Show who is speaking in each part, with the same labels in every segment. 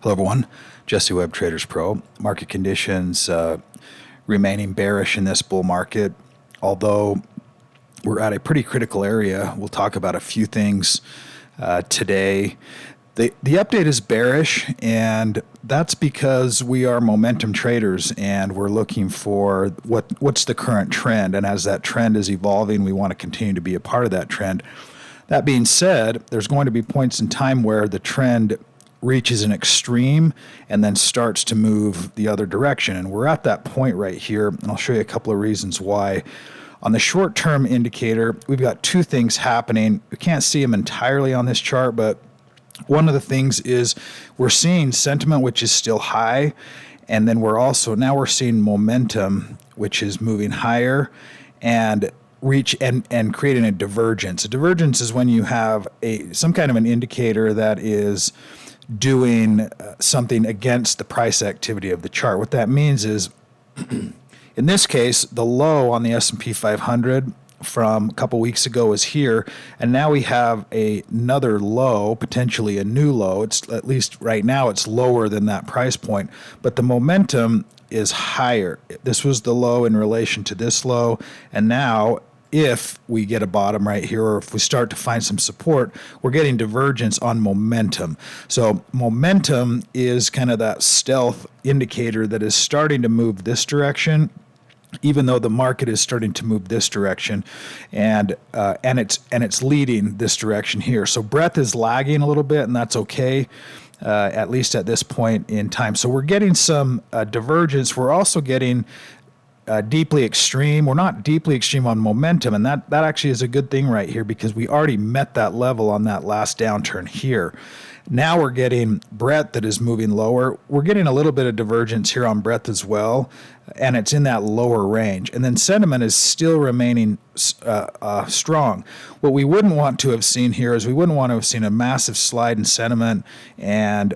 Speaker 1: Hello everyone, Jesse Webb, Traders Pro. Market conditions remaining bearish in this bull market, although we're at a pretty critical area. We'll talk about a few things today. The update is bearish, and that's because we are momentum traders and we're looking for what's the current trend. And as that trend is evolving, we want to continue to be a part of that trend. That being said, there's going to be points in time where the trend reaches an extreme and then starts to move the other direction. And we're at that point right here, and I'll show you a couple of reasons why. On the short-term indicator, we've got two things happening. We can't see them entirely on this chart, but one of the things is we're seeing sentiment, which is still high, and then we're seeing momentum, which is moving higher and creating a divergence. A divergence is when you have some kind of an indicator that is doing something against the price activity of the chart. What that means is, in this case, the low on the S&P 500 from a couple weeks ago is here, and now we have another low, potentially a new low. It's at least right now it's lower than that price point, but the momentum is higher. This was the low in relation to this low, and now if we get a bottom right here, or if we start to find some support, we're getting divergence on momentum. So momentum is kind of that stealth indicator that is starting to move this direction, even though the market is starting to move this direction, and it's leading this direction here. So breadth is lagging a little bit, and that's okay, at least at this point in time. So we're getting some divergence. We're also getting deeply extreme. We're not deeply extreme on momentum, and that actually is a good thing right here, because we already met that level on that last downturn here. Now we're getting breadth that is moving lower. We're getting a little bit of divergence here on breadth as well, and it's in that lower range. And then sentiment is still remaining strong. What we wouldn't want to have seen here is we wouldn't want to have seen a massive slide in sentiment and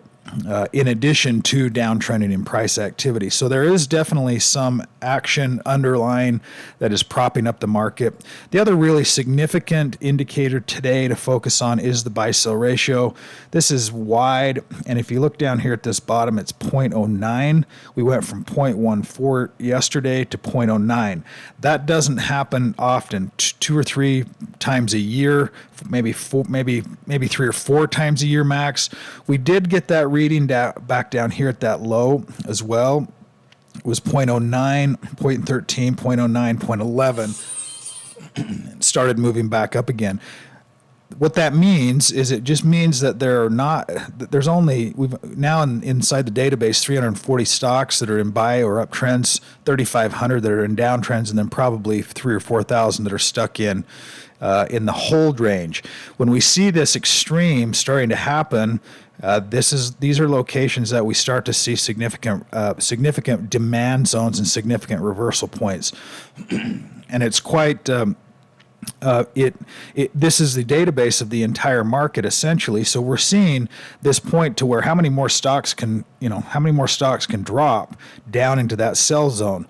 Speaker 1: in addition to downtrending in price activity. So there is definitely some action underlying that is propping up the market. The other really significant indicator today to focus on is the buy-sell ratio. This is wide, and if you look down here at this bottom, it's 0.09. We went from 0.14 yesterday to 0.09. That doesn't happen often, 2 or 3 times a year, maybe 3 or 4 times a year max. We did get that reading back down here at that low as well. It was 0.09, 0.13, 0.09, 0.11. It started moving back up again. What that means is it just means that we've now inside the database 340 stocks that are in buy or uptrends, 3,500 that are in downtrends, and then probably 3,000 or 4,000 that are stuck in the hold range. When we see this extreme starting to happen, these are locations that we start to see significant demand zones and significant reversal points, and it's quite. This is the database of the entire market essentially. So we're seeing this point to where how many more stocks can drop down into that sell zone.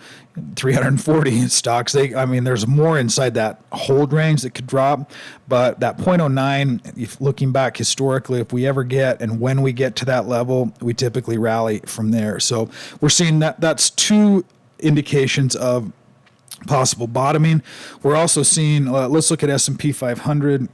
Speaker 1: 340 stocks. There's more inside that hold range that could drop, but that 0.09, if looking back historically, if we ever get and when we get to that level, we typically rally from there. So we're seeing that's two indications of possible bottoming. We're also seeing, let's look at S&P 500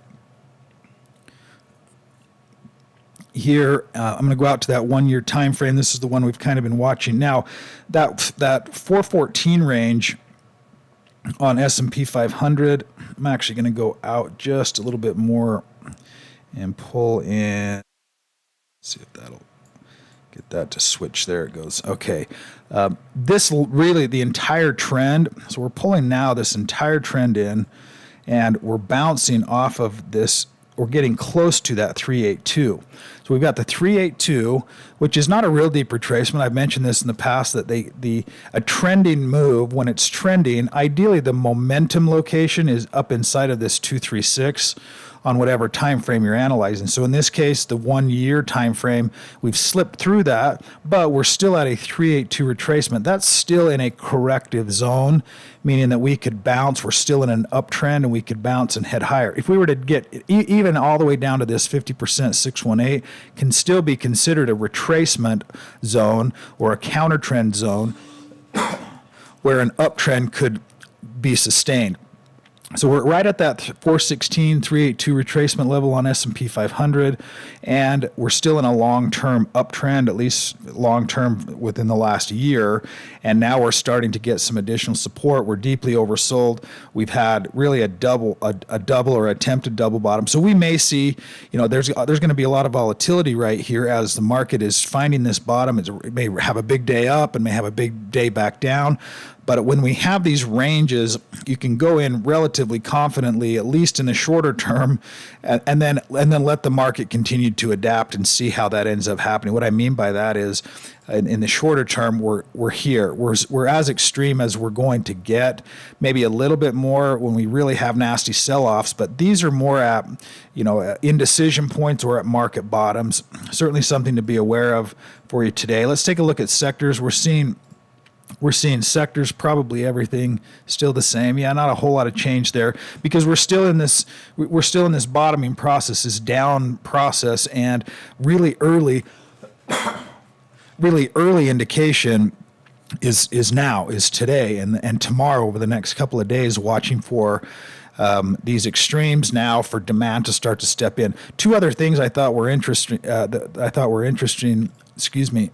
Speaker 1: here. I'm going to go out to that 1-year time frame. This is the one we've kind of been watching. Now, that 414 range on S&P 500, I'm actually going to go out just a little bit more and pull in. Let's see if that'll get that to switch. There it goes. Okay. This really, the entire trend, so we're pulling now this entire trend in, and we're bouncing off of this. We're getting close to that 382. So we've got the 382, which is not a real deep retracement. I've mentioned this in the past that a trending move, when it's trending, ideally the momentum location is up inside of this 236 on whatever time frame you're analyzing. So in this case, the 1 year time frame, we've slipped through that, but we're still at a 382 retracement. That's still in a corrective zone, meaning that we could bounce. We're still in an uptrend and we could bounce and head higher. If we were to get even all the way down to this 50% 618, can still be considered a retracement zone or a counter trend zone where an uptrend could be sustained. So we're right at that 416, 382 retracement level on S&P 500, and we're still in a long-term uptrend, at least long-term within the last year, and now we're starting to get some additional support. We're deeply oversold. We've had really a double or attempted double bottom. So we may see, there's going to be a lot of volatility right here as the market is finding this bottom. It may have a big day up and may have a big day back down. But when we have these ranges, you can go in relatively confidently, at least in the shorter term, and then let the market continue to adapt and see how that ends up happening. What I mean by that is, in the shorter term, we're here. We're as extreme as we're going to get, maybe a little bit more when we really have nasty sell-offs. But these are more at indecision points or at market bottoms. Certainly something to be aware of for you today. Let's take a look at sectors. We're seeing sectors, probably everything still the same. Yeah, not a whole lot of change there because we're still in this bottoming process, this down process, and really early indication is today and tomorrow over the next couple of days, watching for these extremes now for demand to start to step in. Two other things I thought were interesting. Excuse me.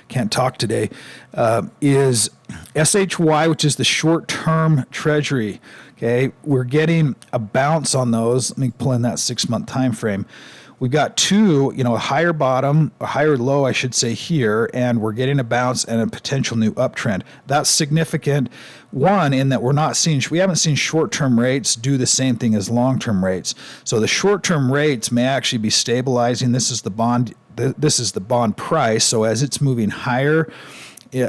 Speaker 1: Can't talk today, is SHY, which is the short-term treasury. Okay, we're getting a bounce on those. Let me pull in that 6-month time frame. We've got a higher bottom, a higher low, I should say, here, and we're getting a bounce and a potential new uptrend. That's significant. One, in that we haven't seen short-term rates do the same thing as long-term rates. So the short-term rates may actually be stabilizing. This is the bond price. So as it's moving higher,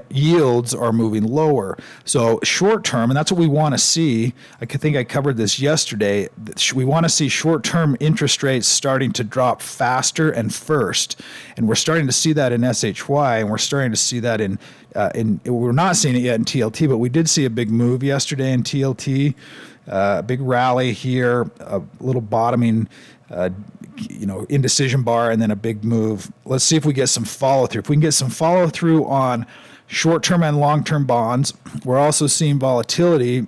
Speaker 1: yields are moving lower. So short term, and that's what we want to see. I think I covered this yesterday. We want to see short-term interest rates starting to drop faster and first. And we're starting to see that in SHY, and we're starting to see that we're not seeing it yet in TLT, but we did see a big move yesterday in TLT, a big rally here, a little bottoming, indecision bar, and then a big move. Let's see if we get some follow through. If we can get some follow through on short-term and long-term bonds, we're also seeing volatility,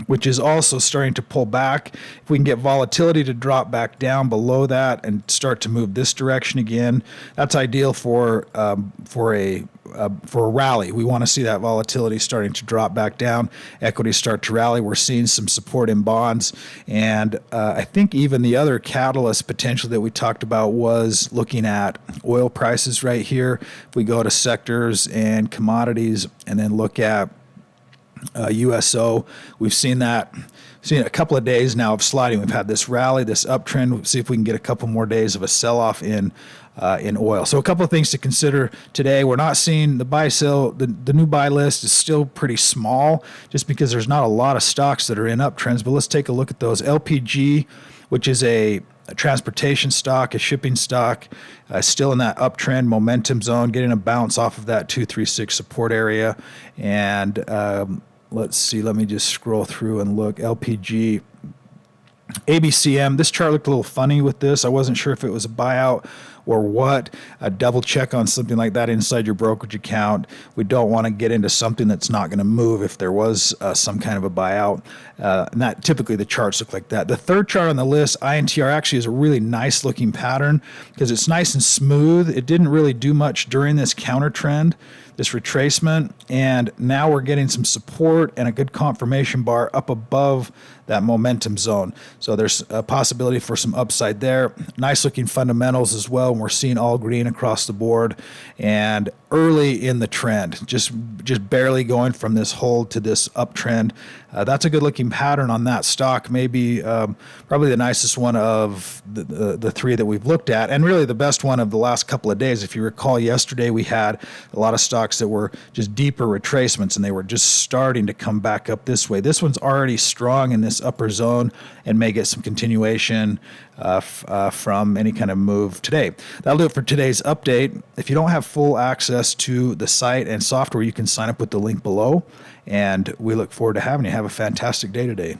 Speaker 1: which is also starting to pull back. If we can get volatility to drop back down below that and start to move this direction again, that's ideal for a rally. We want to see that volatility starting to drop back down. Equities start to rally. We're seeing some support in bonds, and I think even the other catalyst potential that we talked about was looking at oil prices right here. If we go to sectors and commodities and then look at USO, we've seen a couple of days now of sliding. We've had this rally, this uptrend. We'll see if we can get a couple more days of a sell-off in oil. So a couple of things to consider today. We're not seeing the buy sell. The new buy list is still pretty small just because there's not a lot of stocks that are in uptrends. But let's take a look at those. LPG, which is a transportation stock, a shipping stock, still in that uptrend momentum zone, getting a bounce off of that 236 support area. And let's see, let me just scroll through and look. LPG, ABCM, this chart looked a little funny with this. I wasn't sure if it was a buyout or what. Double check on something like that inside your brokerage account. We don't want to get into something that's not going to move if there was some kind of a buyout. And that typically the charts look like that. The third chart on the list, INTR, actually is a really nice looking pattern because it's nice and smooth. It didn't really do much during this counter trend, this retracement, and now we're getting some support and a good confirmation bar up above that momentum zone. So there's a possibility for some upside there. Nice looking fundamentals as well. and we're seeing all green across the board, and early in the trend, just barely going from this hold to this uptrend. That's a good looking pattern on that stock. Maybe probably the nicest one of the three that we've looked at, and really the best one of the last couple of days. If you recall, yesterday we had a lot of stocks that were just deeper retracements, and they were just starting to come back up this way. This one's already strong in this upper zone and may get some continuation from any kind of move today. That'll do it for today's update. If you don't have full access to the site and software, you can sign up with the link below, and we look forward to having you. Have a fantastic day today.